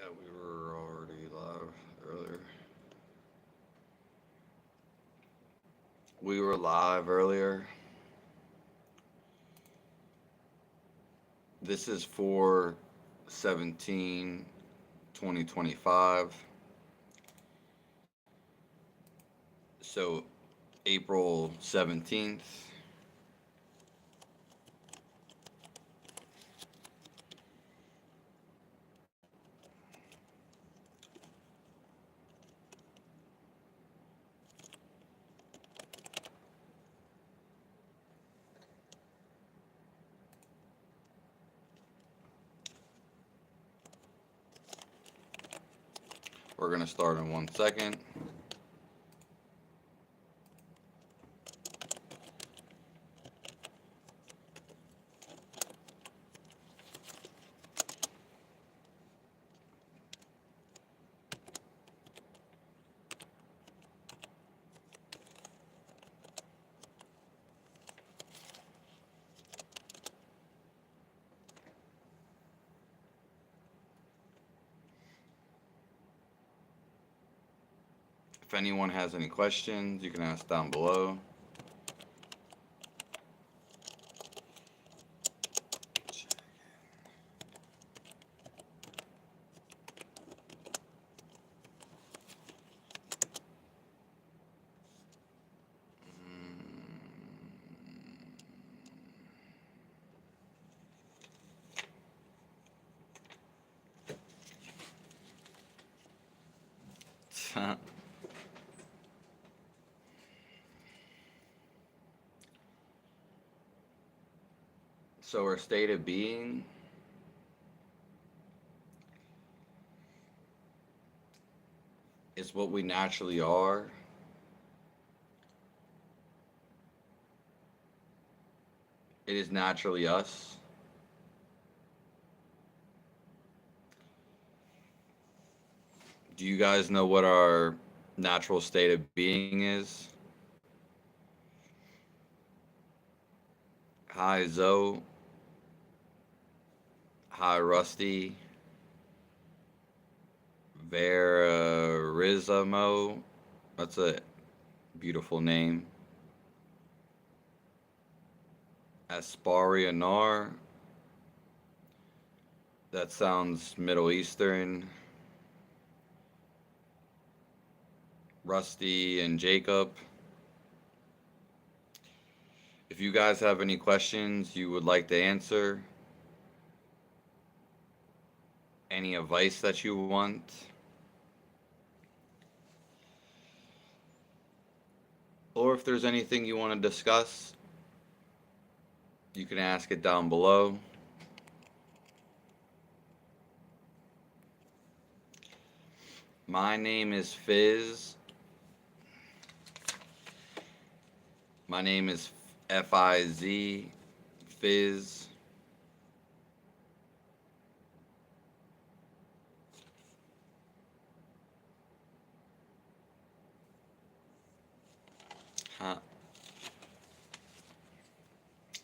We were already live earlier. We were live earlier. This is for 17 2025. So April 17th. We're going to start in 1 second. If anyone has any questions, you can ask down below. So our state of being is what we naturally are. It is naturally us. Do you guys know what our natural state of being is? Hi, Zoe. Hi, Rusty. Verizamo. That's a beautiful name. Asparianar. That sounds Middle Eastern. Rusty and Jacob. If you guys have any questions you would like to answer, any advice that you want, or if there's anything you want to discuss, you can ask it down below. My name is Fizz. My name is F-I-Z, Fizz. Huh.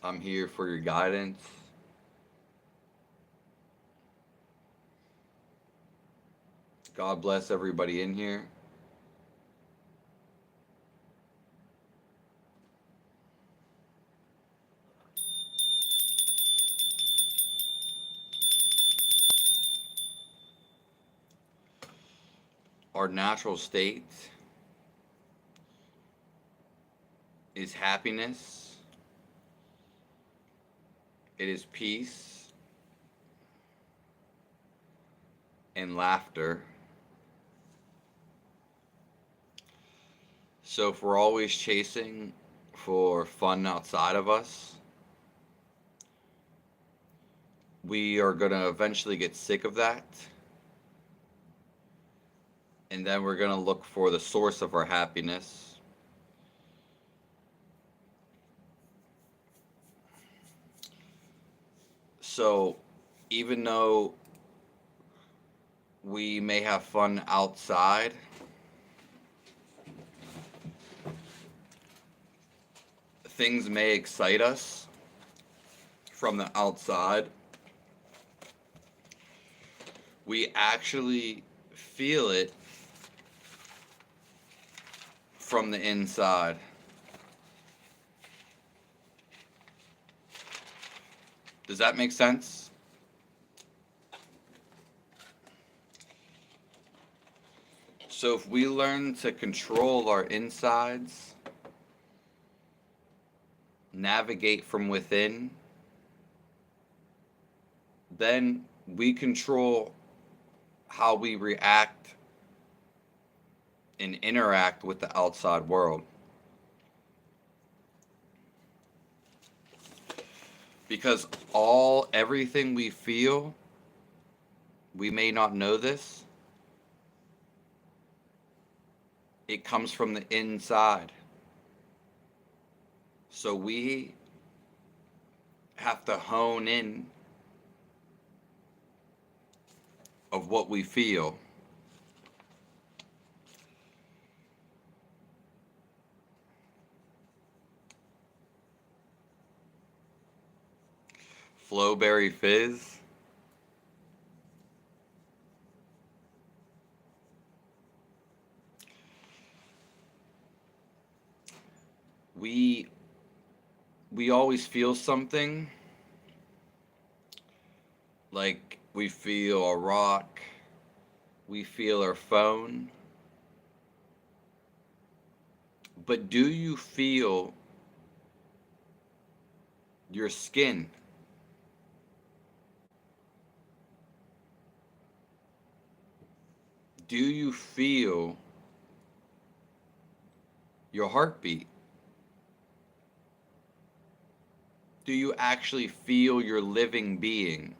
I'm here for your guidance. God bless everybody in here. Our natural state is happiness. It is peace and laughter. So if we're always chasing for fun outside of us, we are going to eventually get sick of that. And then we're going to look for the source of our happiness. So even though we may have fun outside, things may excite us from the outside, We actually feel it from the inside. Does that make sense? So if we learn to control our insides, navigate from within, then we control how we react and interact with the outside world. Because everything we feel, we may not know this, it comes from the inside. So we have to hone in of what we feel. Flowberry Fizz. We always feel something, like we feel a rock, we feel our phone. But do you feel your skin? Do you feel your heartbeat? Do you actually feel your living being?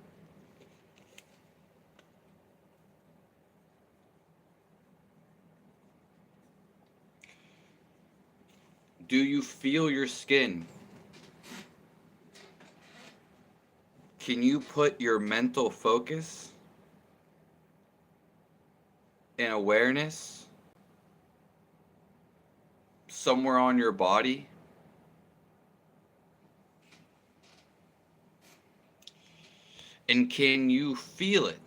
Do you feel your skin? Can you put your mental focus and awareness somewhere on your body? And can you feel it?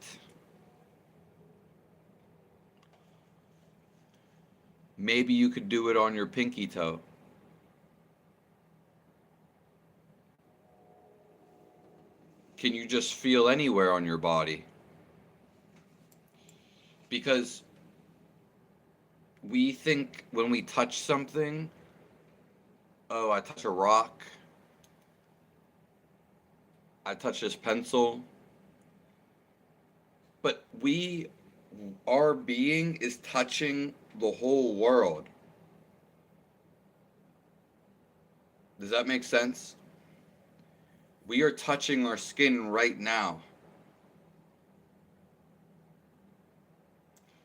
Maybe you could do it on your pinky toe. Can you just feel anywhere on your body? Because we think when we touch something, oh, I touch a rock, I touch this pencil. But our being is touching the whole world. Does that make sense? We are touching our skin right now.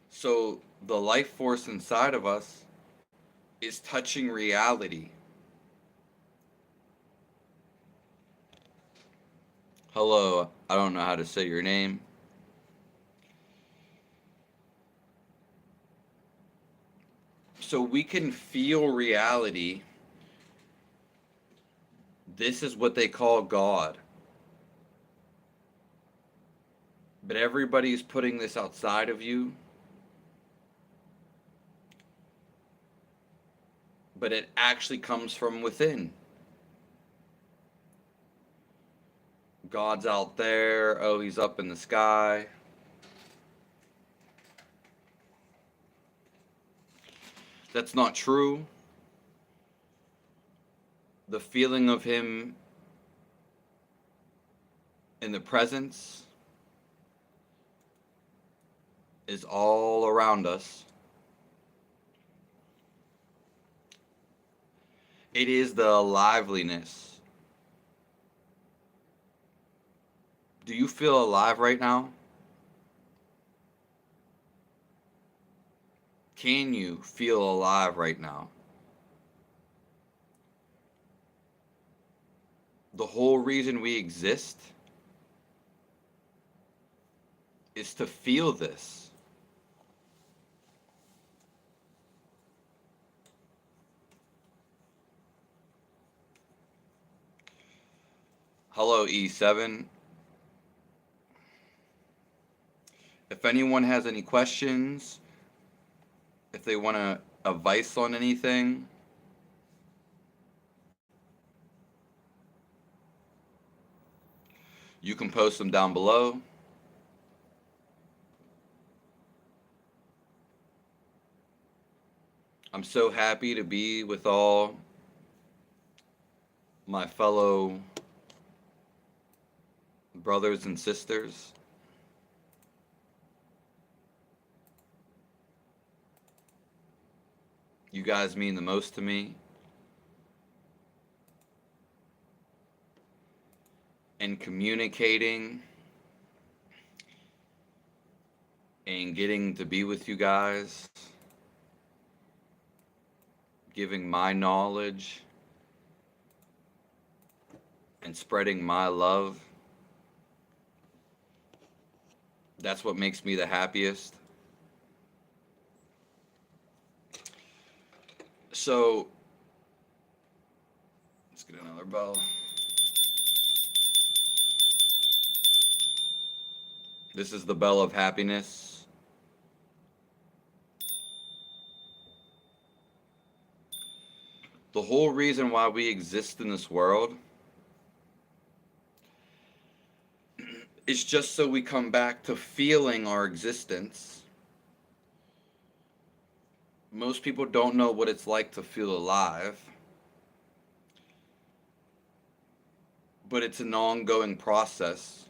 So the life force inside of us is touching reality. Hello, I don't know how to say your name. So we can feel reality. This is what they call God. But everybody's putting this outside of you. But it actually comes from within. God's out there. Oh, he's up in the sky. That's not true. The feeling of him in the presence is all around us. It is the liveliness. Do you feel alive right now? Can you feel alive right now? The whole reason we exist is to feel this. Hello, E7. If anyone has any questions, if they want advice on anything, you can post them down below. I'm so happy to be with all my fellow brothers and sisters. You guys mean the most to me. And communicating and getting to be with you guys, giving my knowledge and spreading my love, that's what makes me the happiest. So, let's get another bell. This is the bell of happiness. The whole reason why we exist in this world is just so we come back to feeling our existence. Most people don't know what it's like to feel alive, but it's an ongoing process.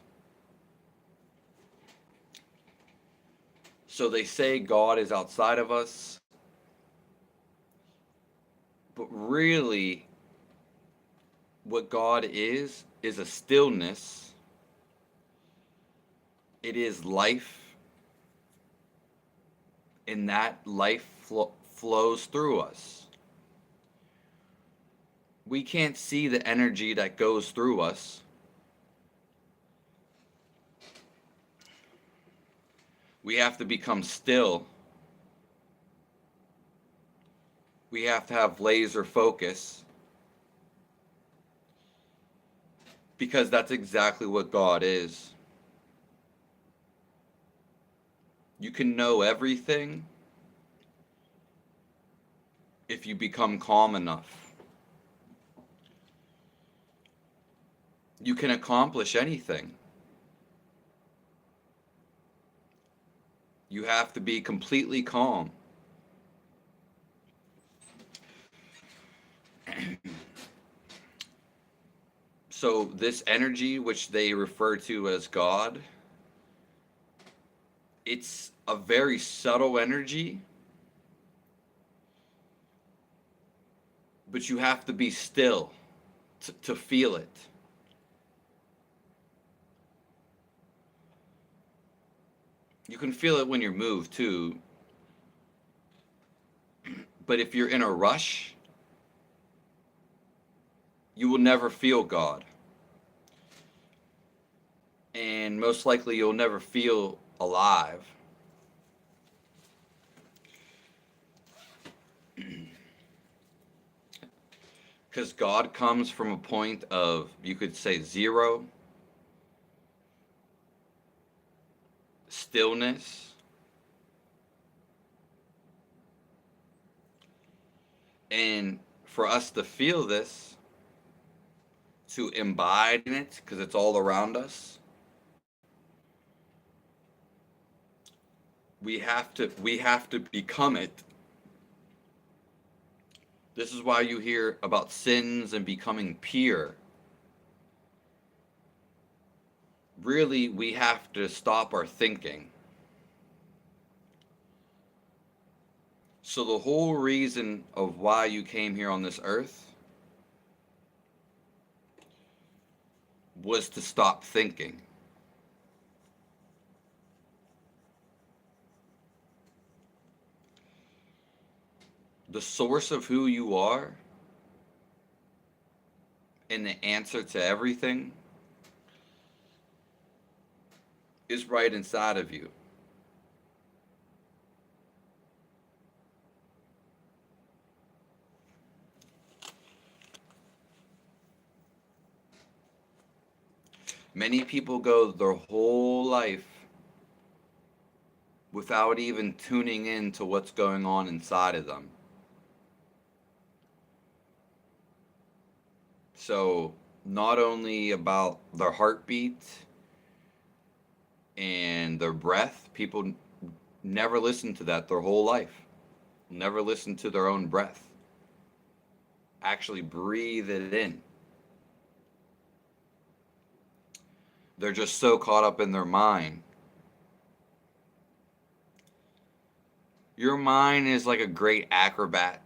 So they say God is outside of us, but really what God is a stillness. It is life, and that life flows through us. We can't see the energy that goes through us. We have to become still. We have to have laser focus, because that's exactly what God is. You can know everything if you become calm enough. You can accomplish anything. You have to be completely calm. So this energy, which they refer to as God, it's a very subtle energy, but you have to be still to feel it. You can feel it when you're moved too, but if you're in a rush, you will never feel God. And most likely you'll never feel alive. Because God comes from a point of, you could say, zero, stillness, and for us to feel this, to imbibe in it, because it's all around us, we have to become it. This is why you hear about sins and becoming pure. Really, we have to stop our thinking. So the whole reason of why you came here on this earth was to stop thinking. The source of who you are and the answer to everything is right inside of you. Many people go their whole life without even tuning in to what's going on inside of them. So, not only about their heartbeat and their breath, people never listen to that their whole life. Never listen to their own breath. Actually breathe it in. They're just so caught up in their mind. Your mind is like a great acrobat.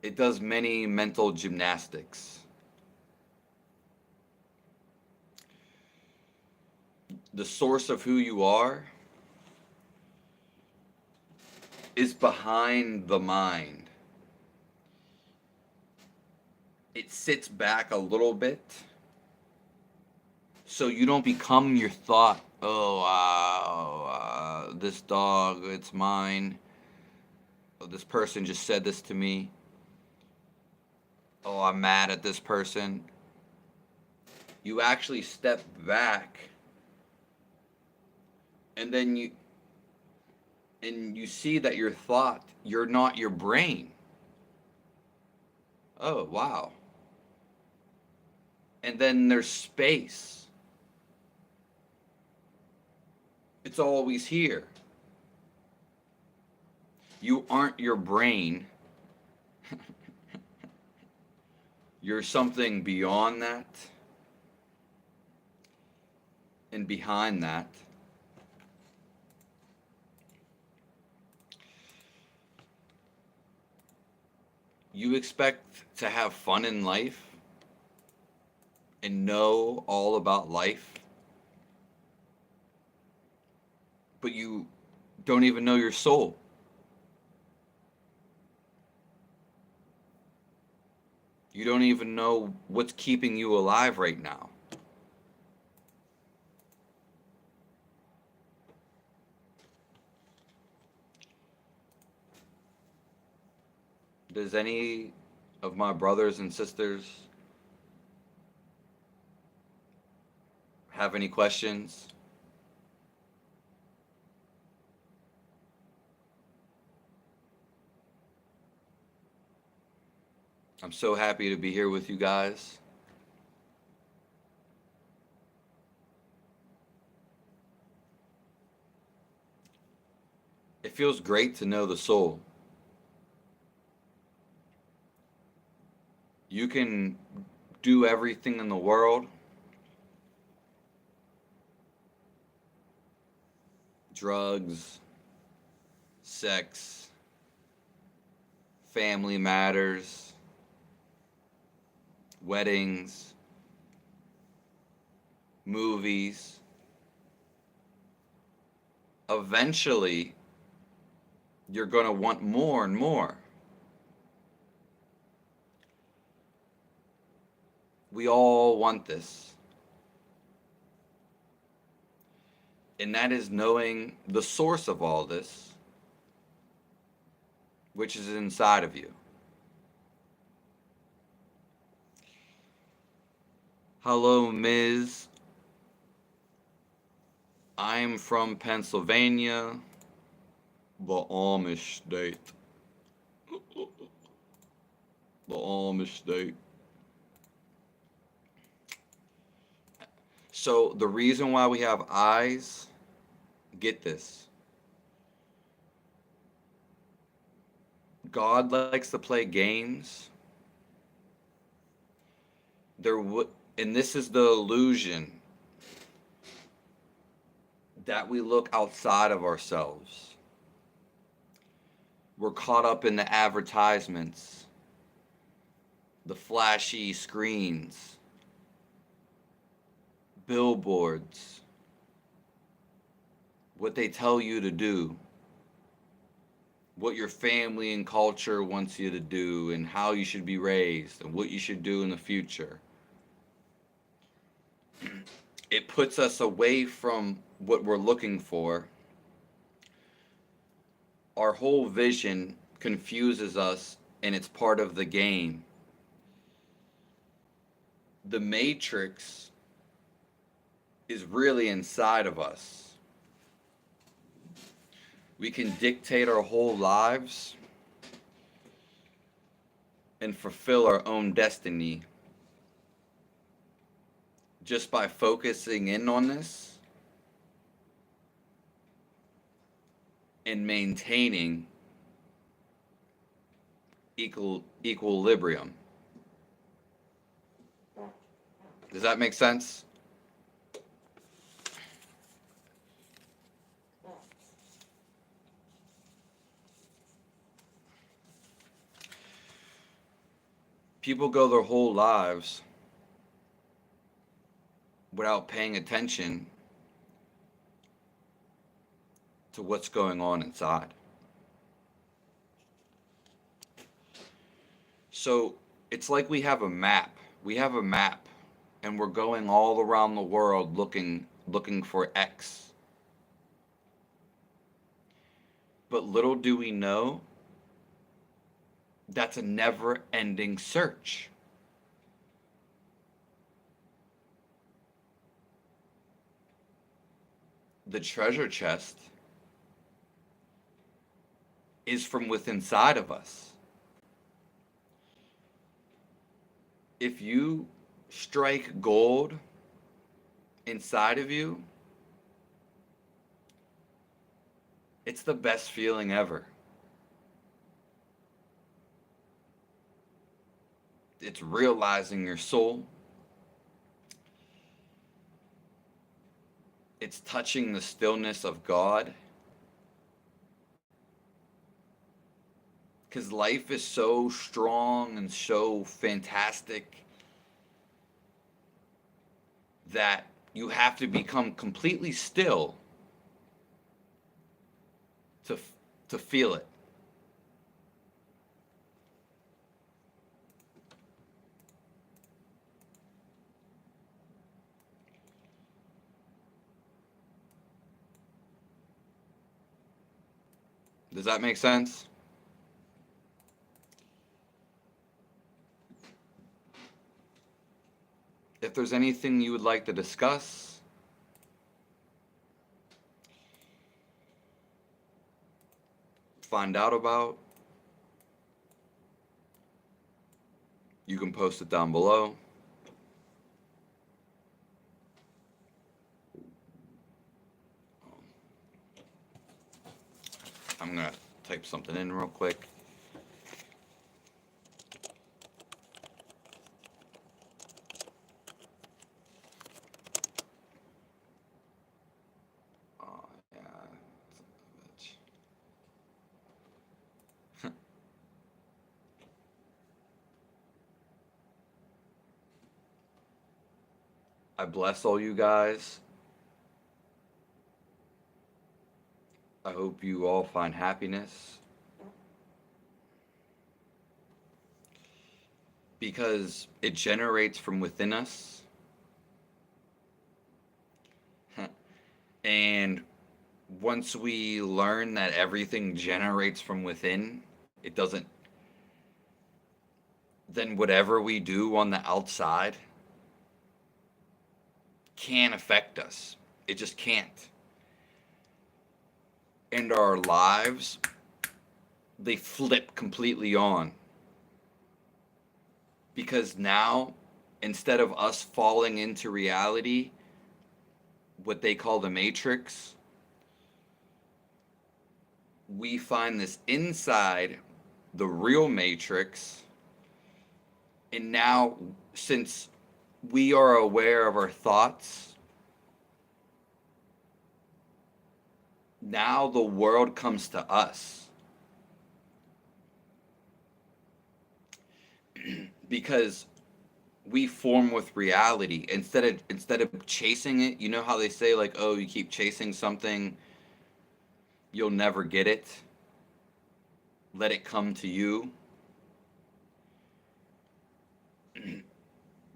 It does many mental gymnastics. The source of who you are is behind the mind. It sits back a little bit so you don't become your thought. This dog, it's mine. Oh, this person just said this to me. Oh, I'm mad at this person. You actually step back and then you see that your thought, you're not your brain. Oh, wow. And then there's space. It's always here. You aren't your brain. You're something beyond that and behind that. You expect to have fun in life and know all about life, but you don't even know your soul. You don't even know what's keeping you alive right now. Does any of my brothers and sisters have any questions? I'm so happy to be here with you guys. It feels great to know the soul. You can do everything in the world, drugs, sex, family matters, weddings, movies. Eventually, you're going to want more and more. We all want this. And that is knowing the source of all this, which is inside of you. Hello, Ms. I'm from Pennsylvania, the Amish state. The Amish state. So the reason why we have eyes, get this. God likes to play games. And this is the illusion that we look outside of ourselves. We're caught up in the advertisements, the flashy screens, billboards, what they tell you to do, what your family and culture wants you to do, and how you should be raised, and what you should do in the future. It puts us away from what we're looking for. Our whole vision confuses us, and it's part of the game. The Matrix is really inside of us. We can dictate our whole lives and fulfill our own destiny just by focusing in on this and maintaining equilibrium. Does that make sense? People go their whole lives without paying attention to what's going on inside. So it's like we have a map. We have a map and we're going all around the world looking for X. But little do we know, that's a never-ending search. The treasure chest is from within inside of us. If you strike gold inside of you, it's the best feeling ever. It's realizing your soul. It's touching the stillness of God. Because life is so strong and so fantastic that you have to become completely still to feel it. Does that make sense? If there's anything you would like to discuss, find out about, you can post it down below. I'm going to type something in real quick. Oh, yeah. I bless all you guys. I hope you all find happiness. Because it generates from within us. And once we learn that everything generates from within, it doesn't, then whatever we do on the outside can't affect us. It just can't. And our lives, they flip completely on. Because now, instead of us falling into reality, what they call the matrix, we find this inside the real matrix. And now, since we are aware of our thoughts, now the world comes to us. Because we form with reality instead of chasing it. You know how they say, like, oh, you keep chasing something, you'll never get it. Let it come to you.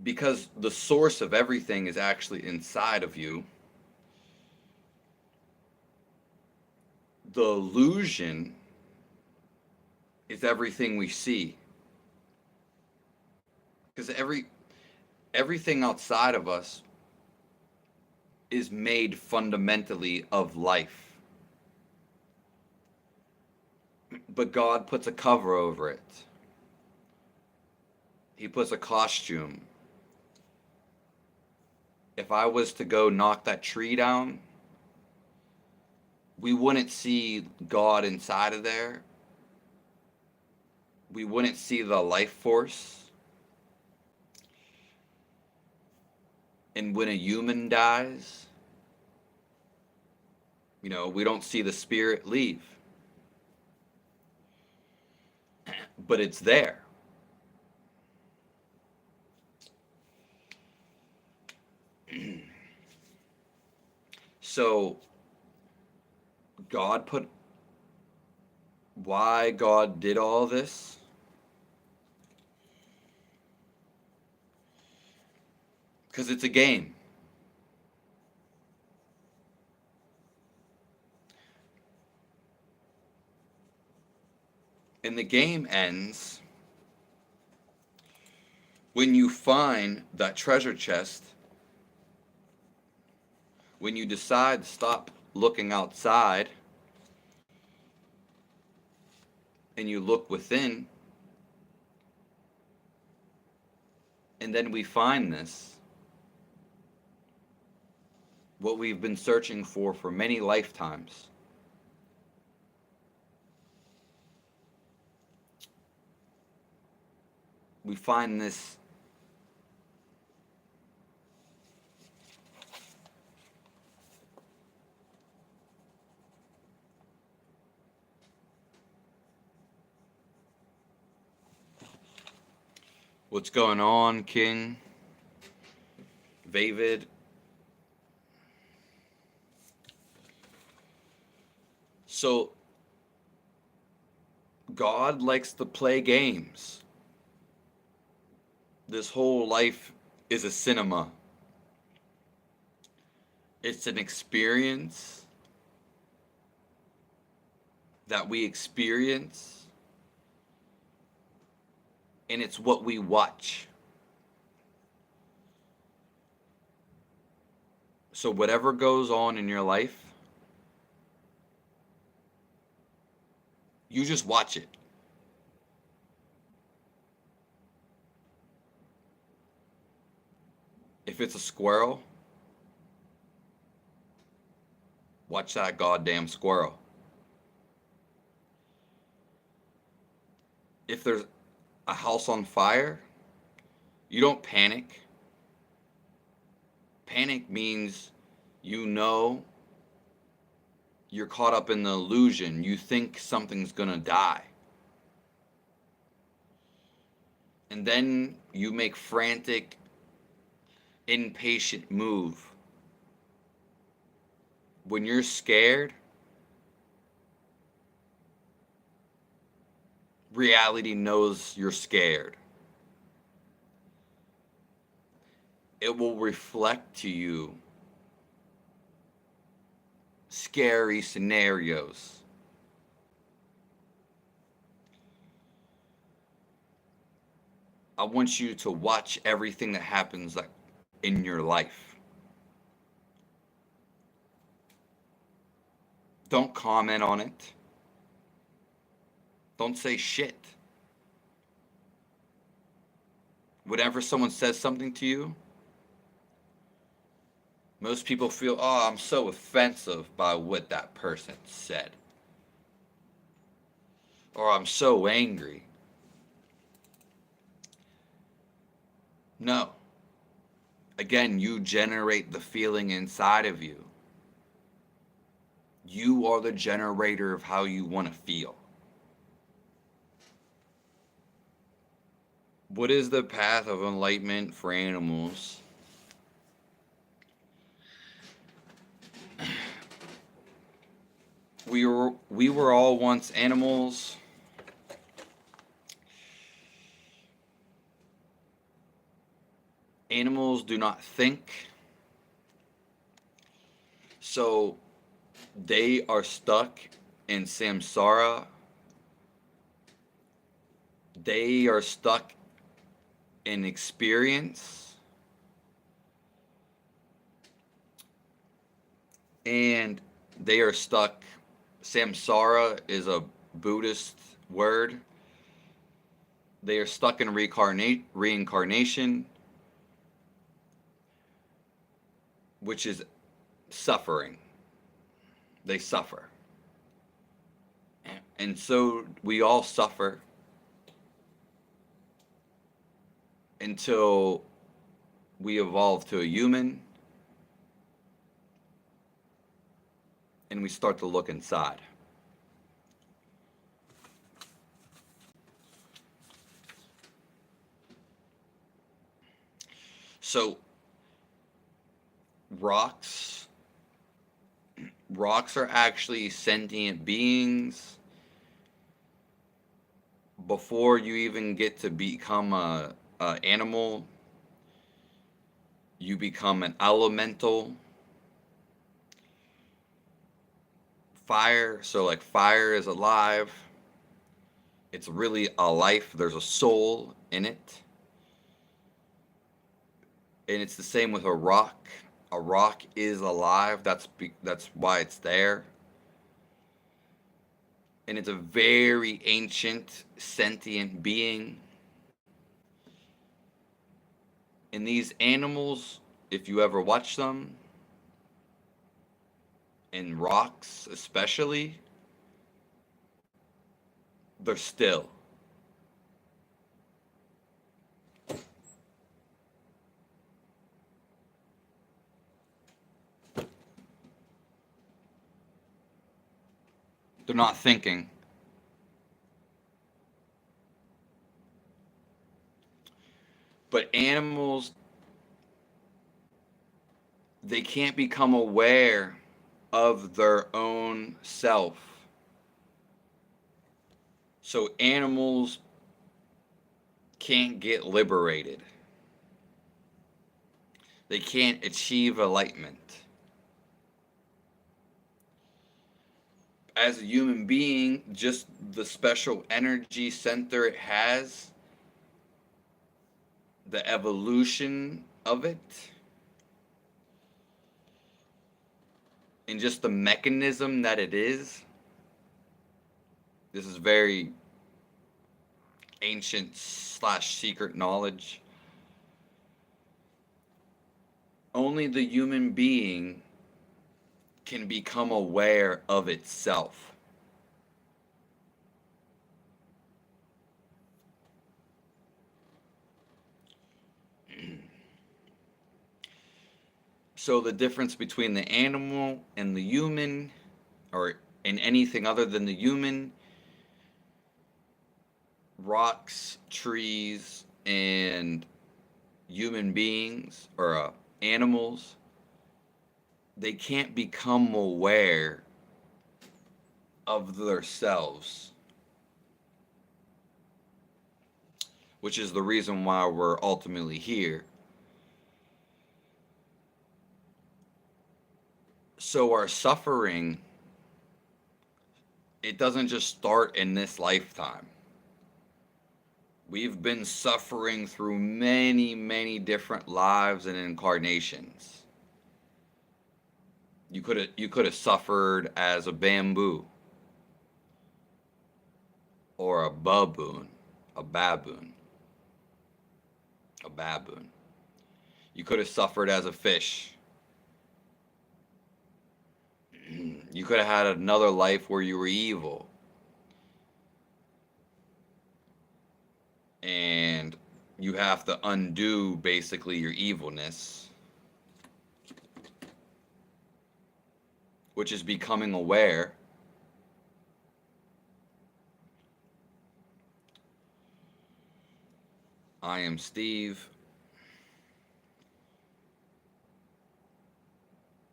Because the source of everything is actually inside of you. The illusion is everything we see. Because everything outside of us is made fundamentally of life. But God puts a cover over it. He puts a costume. If I was to go knock that tree down, we wouldn't see God inside of there. We wouldn't see the life force. And when a human dies, we don't see the spirit leave. But it's there. So why God did all this? Because it's a game. And the game ends when you find that treasure chest, when you decide to stop looking outside and you look within, and then we find this, what we've been searching for many lifetimes. We find this what's going on, King? David? So, God likes to play games. This whole life is a cinema. It's an experience that we experience, and it's what we watch. So whatever goes on in your life, you just watch it. If it's a squirrel, watch that goddamn squirrel. If there's a house on fire, you don't panic. Panic means you're caught up in the illusion. You think something's gonna die. And then you make frantic, impatient move. When you're scared, reality knows you're scared. It will reflect to you scary scenarios. I want you to watch everything that happens in your life. Don't comment on it. Don't say shit. Whenever someone says something to you, most people feel, oh, I'm so offensive by what that person said. Or I'm so angry. No. Again, you generate the feeling inside of you. You are the generator of how you want to feel. What is the path of enlightenment for animals? We were all once animals. Animals do not think. So they are stuck in samsara. They are stuck in experience. and they are stuck. Samsara is a Buddhist word. They are stuck in reincarnation, which is suffering. They suffer. And so we all suffer until we evolve to a human and we start to look inside. So rocks rocks are actually sentient beings before you even get to become a animal. You become an elemental. Fire, so like fire is alive. It's really a life. There's a soul in it. And it's the same with a rock. A rock is alive. That's why it's there. And it's a very ancient sentient being. And these animals, if you ever watch them, and rocks especially, they're still. They're not thinking. But animals, they can't become aware of their own self. So animals can't get liberated. They can't achieve enlightenment. As a human being, just the special energy center it has, the evolution of it, and just the mechanism that it is. This is very ancient / secret knowledge. Only the human being can become aware of itself. So the difference between the animal and the human, or in anything other than the human, rocks, trees, and human beings, or animals, they can't become aware of themselves, which is the reason why we're ultimately here. So our suffering, it doesn't just start in this lifetime. We've been suffering through many, many different lives and incarnations. You could have suffered as a bamboo, or a baboon, a baboon, a baboon. You could have suffered as a fish. You could have had another life where you were evil. And you have to undo basically your evilness, which is becoming aware. I am Steve.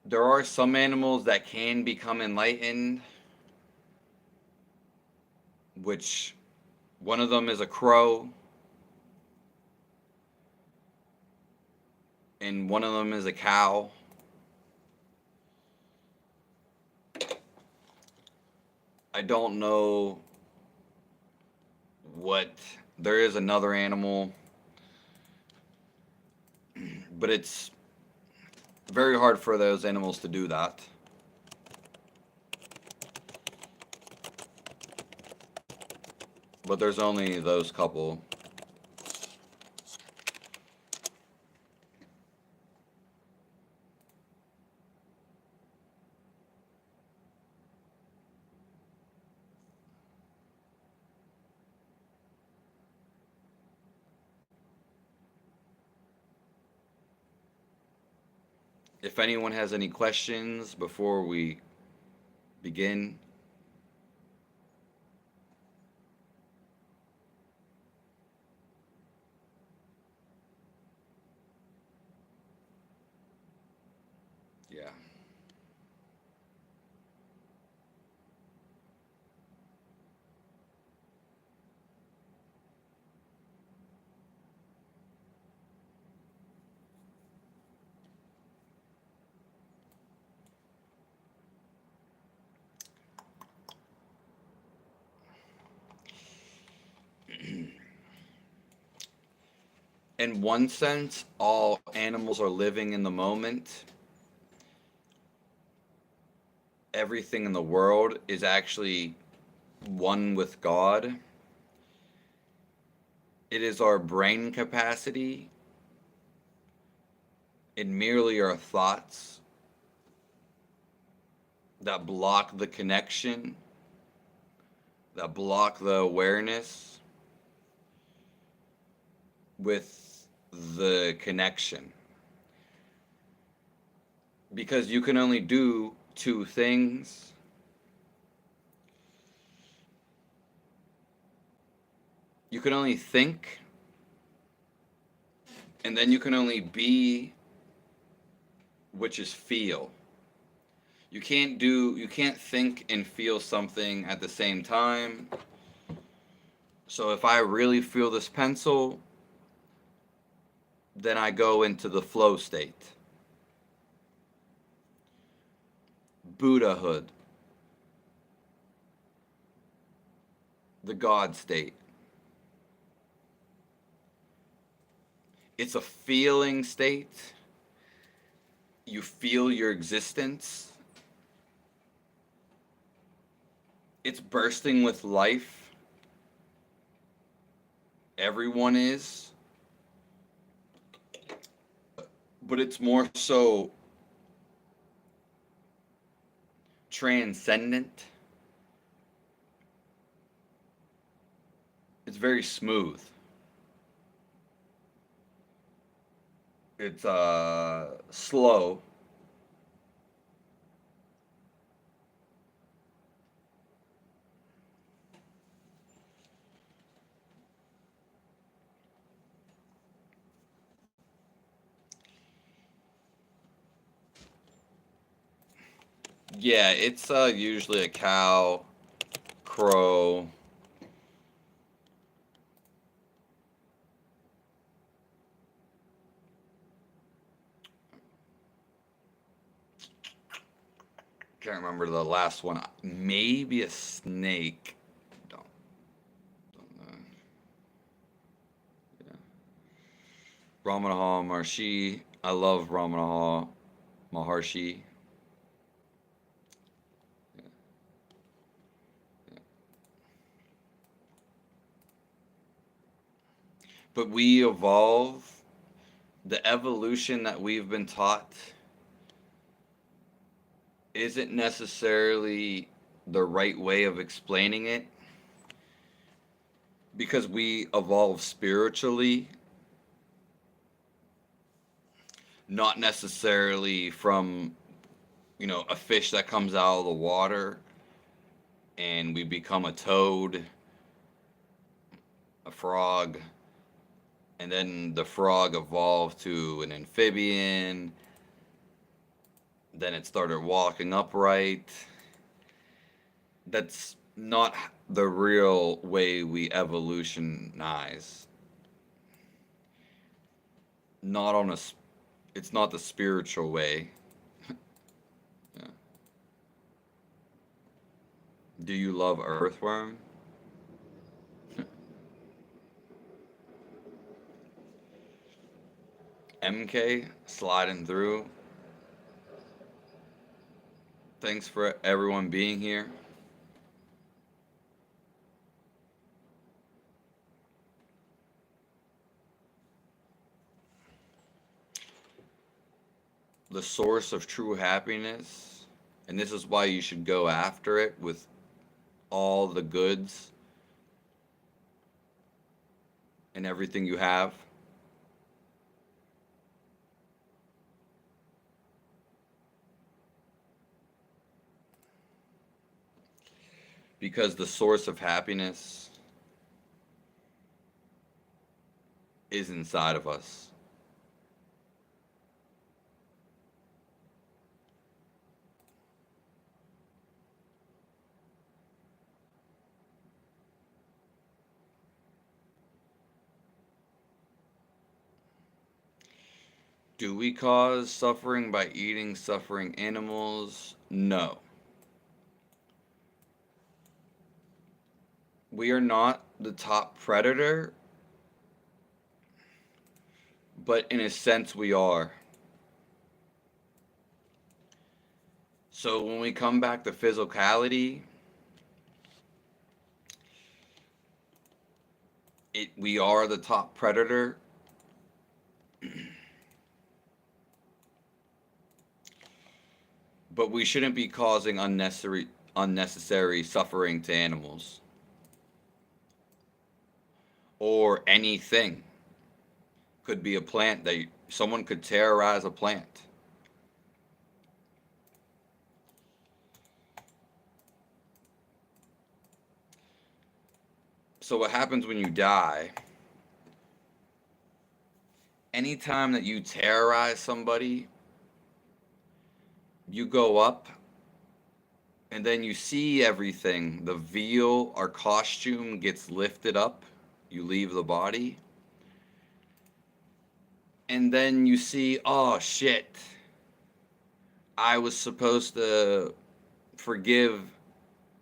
There are some animals that can become enlightened, which one of them is a crow, and one of them is a cow. I don't know what. There is another animal, but it's very hard for those animals to do that. But there's only those couple. If anyone has any questions before we begin. Yeah. In one sense, all animals are living in the moment. Everything in the world is actually one with God. It is our brain capacity and merely our thoughts that block the connection, that block the awareness with the connection. Because you can only do two things. You can only think, and then you can only be, which is feel. You can't think and feel something at the same time. So if I really feel this pencil, then I go into the flow state. Buddhahood, the God state. It's a feeling state. You feel your existence. It's bursting with life. Everyone is. But it's more so transcendent. It's very smooth. It's slow. Yeah, it's usually a cow, crow. Can't remember the last one. Maybe a snake. Don't know. Yeah. Ramana Maharshi. I love Ramana Maharshi. Yeah. Yeah. But we evolve. The evolution that we've been taught isn't necessarily the right way of explaining it because we evolve spiritually, not necessarily from, a fish that comes out of the water and we become a toad, a frog, and then the frog evolved to an amphibian, then it started walking upright. That's not the real way we evolutionize. Not on a, it's not the spiritual way. Yeah. Do you love earthworm? MK sliding through. Thanks for everyone being here. source of true happiness, and this is why you should go after it with all the goods and everything you have. Because the source of happiness is inside of us. Do we cause suffering by eating suffering animals? No. We are not the top predator, but in a sense we are. So when we come back to physicality, we are the top predator. But we shouldn't be causing unnecessary suffering to animals or anything. Could be a plant that someone could terrorize a plant. So what happens when you die? Anytime that you terrorize somebody, you go up and then you see everything. The veil, our costume gets lifted up. You leave the body. And then you see, oh shit, I was supposed to forgive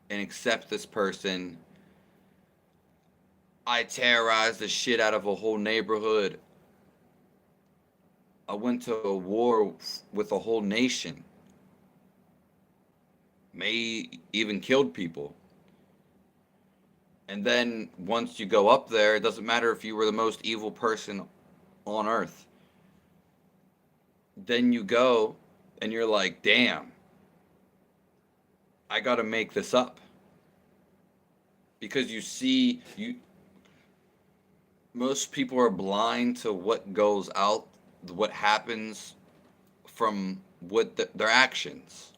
and accept this person. I terrorized the shit out of a whole neighborhood. I went to a war with a whole nation. May even killed people. And then once you go up there, it doesn't matter if you were the most evil person on earth. Then you go and you're like, damn, I got to make this up. Because you see, most people are blind to what goes out, what happens from their actions.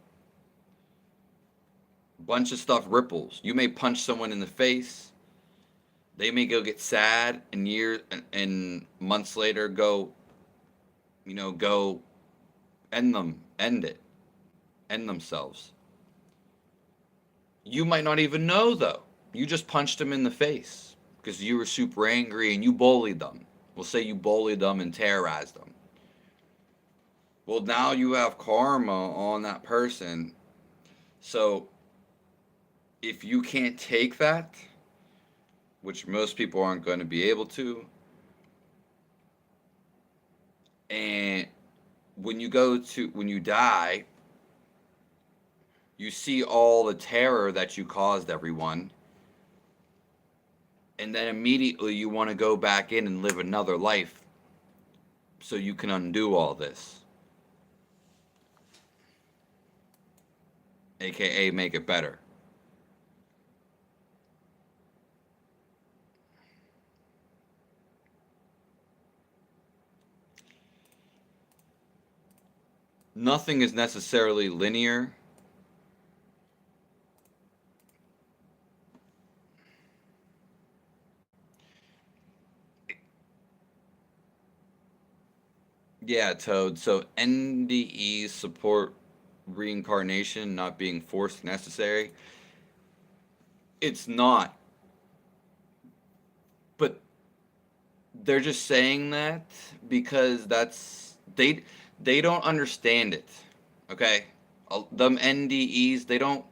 Bunch of stuff ripples. You may punch someone in the face. They may go get sad, and years and months later go end themselves. You might not even know though. You just punched them in the face because you were super angry and you bullied them. We'll say you bullied them and terrorized them. Well, now you have karma on that person. So if you can't take that, which most people aren't going to be able to, and when you die, you see all the terror that you caused everyone, and then immediately you want to go back in and live another life so you can undo all this, aka make it better. Nothing is necessarily linear. Yeah, Toad. So NDEs support reincarnation not being forced necessary. It's not. But they're just saying that because they don't understand it. Okay? Them NDEs, they don't.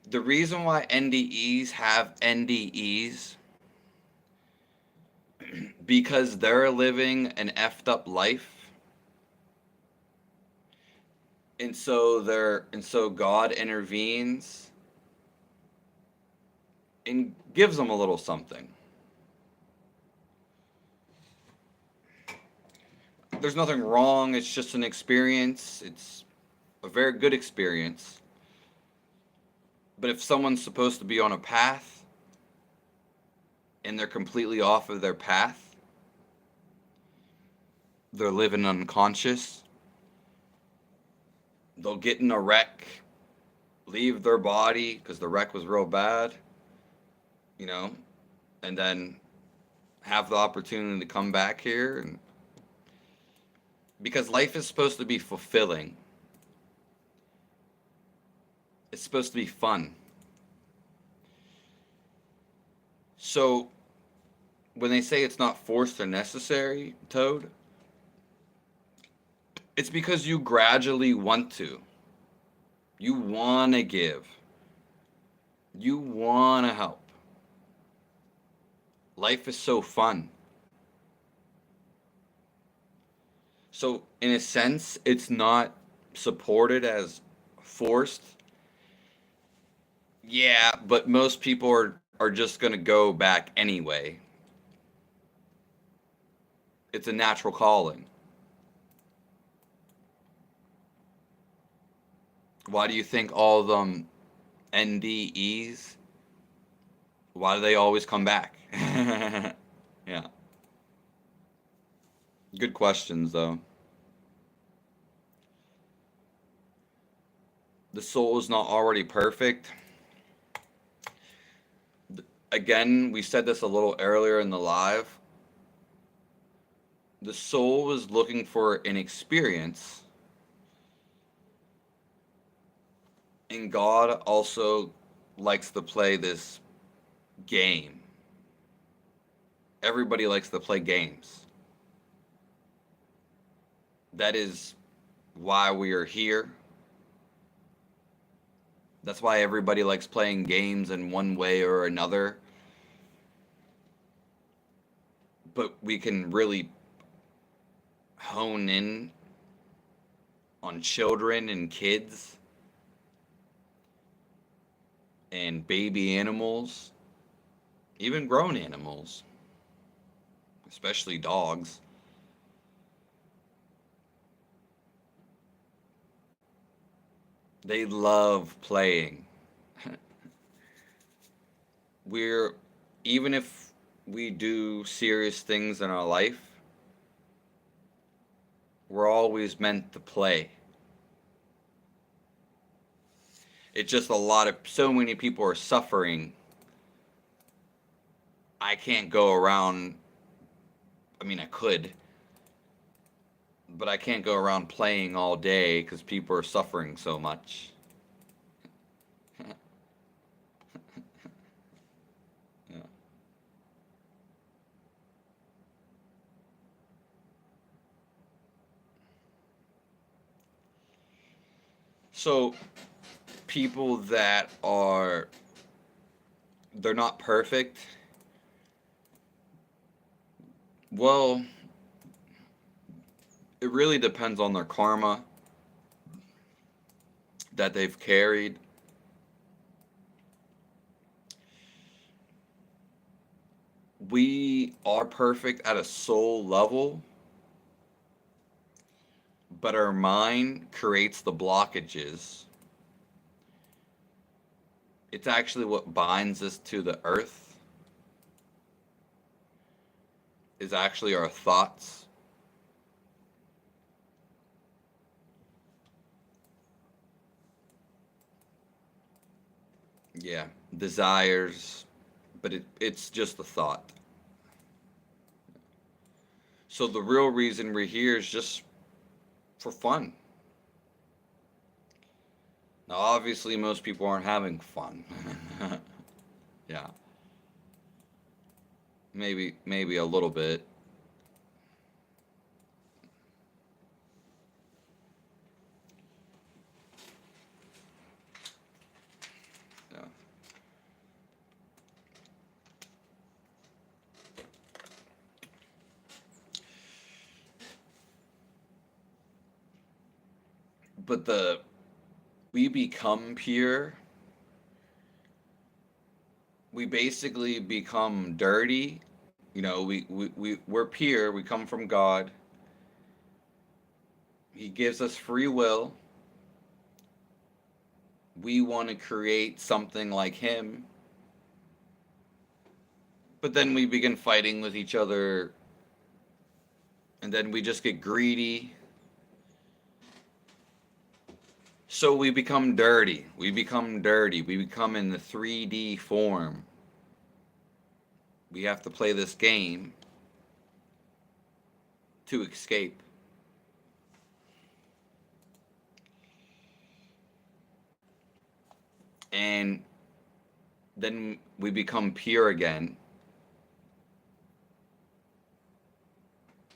The reason why NDEs have NDEs because they're living an effed up life. And so God intervenes and gives them a little something. there's nothing wrong. It's just an experience. It's a very good experience. But if someone's supposed to be on a path and they're completely off of their path, they're living unconscious, they'll get in a wreck, leave their body because the wreck was real bad, you know, and then have the opportunity to come back here. And because life is supposed to be fulfilling, it's supposed to be fun. So when they say it's not forced or necessary, Toad, it's because you gradually want to. You want to give. You want to help. Life is so fun. So, in a sense, it's not supported as forced. Yeah, but most people are just going to go back anyway. It's a natural calling. Why do you think all of them NDEs, why do they always come back? Yeah. Good questions, though. The soul is not already perfect. Again, we said this a little earlier in the live. The soul is looking for an experience, and God also likes to play this game. Everybody likes to play games. That is why we are here. That's why everybody likes playing games in one way or another. But we can really hone in on children and kids and baby animals, even grown animals, especially dogs. They love playing. We're, even if we do serious things in our life, we're always meant to play. It's just so many people are suffering. I can't go around, I mean, I could, but I can't go around playing all day because people are suffering so much. Yeah. So people that are, they're not perfect. Well, it really depends on their karma that they've carried. We are perfect at a soul level, but our mind creates the blockages. It's actually what binds us to the earth, is actually our thoughts. Yeah, desires, but it's just a thought. So the real reason we're here is just for fun. Now, obviously, most people aren't having fun. Yeah, maybe a little bit. Yeah. But we become pure. We basically become dirty. You know, we're pure. We come from God. He gives us free will. We want to create something like him, but then we begin fighting with each other, and then we just get greedy. So we become dirty. We become dirty. We become in the 3D form. We have to play this game to escape. And then we become pure again.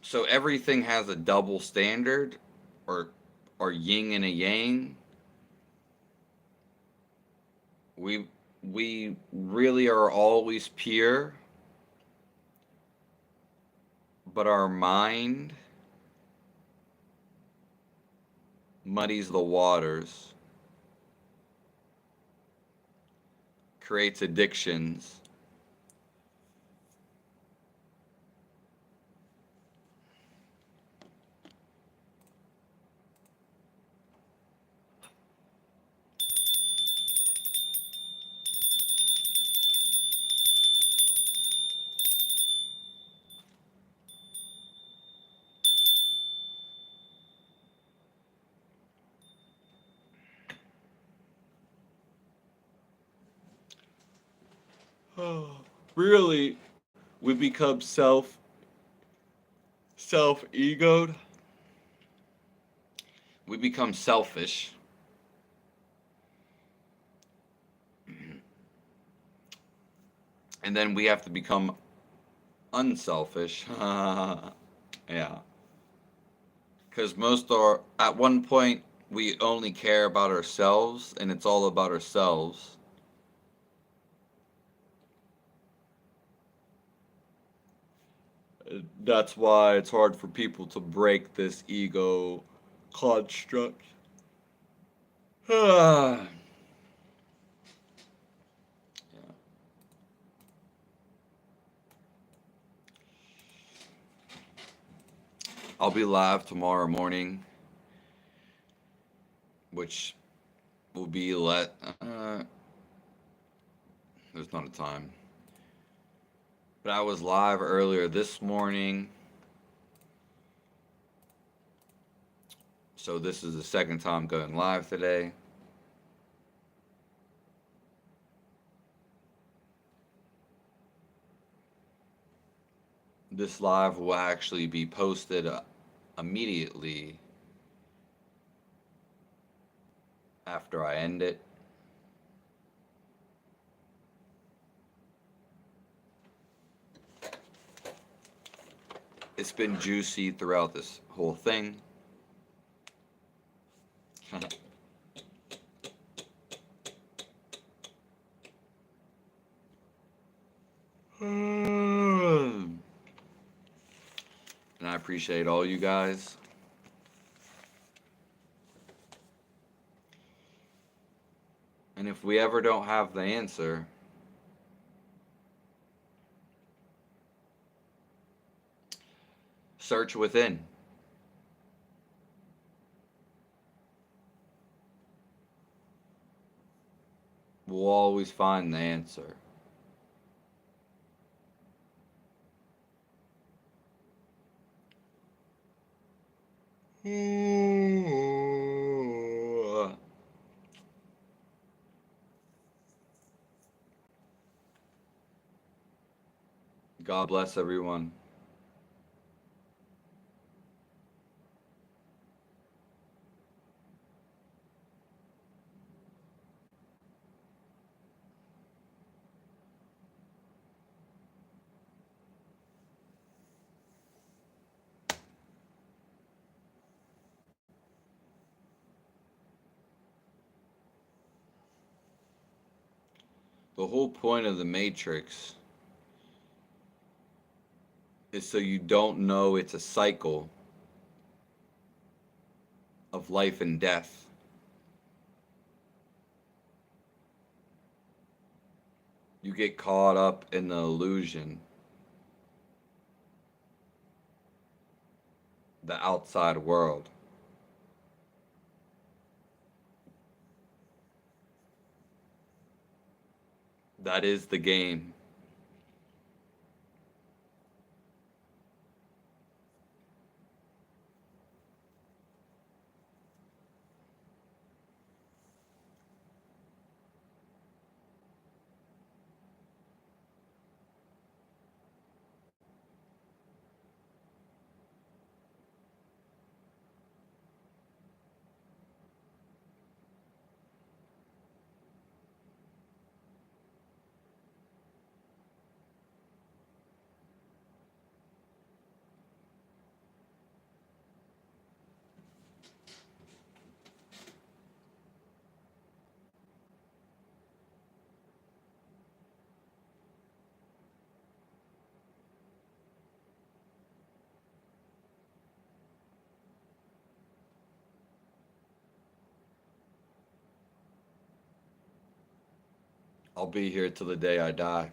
So everything has a double standard, or yin and a yang. We really are always pure, but our mind muddies the waters, creates addictions. Really, we become self-egoed. We become selfish. And then we have to become unselfish. Yeah. Because at one point, we only care about ourselves, and it's all about ourselves. That's why it's hard for people to break this ego construct. Yeah. I'll be live tomorrow morning, which will be there's not a time. But I was live earlier this morning. So this is the second time going live today. This live will actually be posted immediately after I end it. It's been juicy throughout this whole thing. And I appreciate all you guys. And if we ever don't have the answer, search within. We'll always find the answer. God bless everyone. The whole point of the Matrix is so you don't know it's a cycle of life and death. You get caught up in the illusion, the outside world. That is the game. I'll be here till the day I die.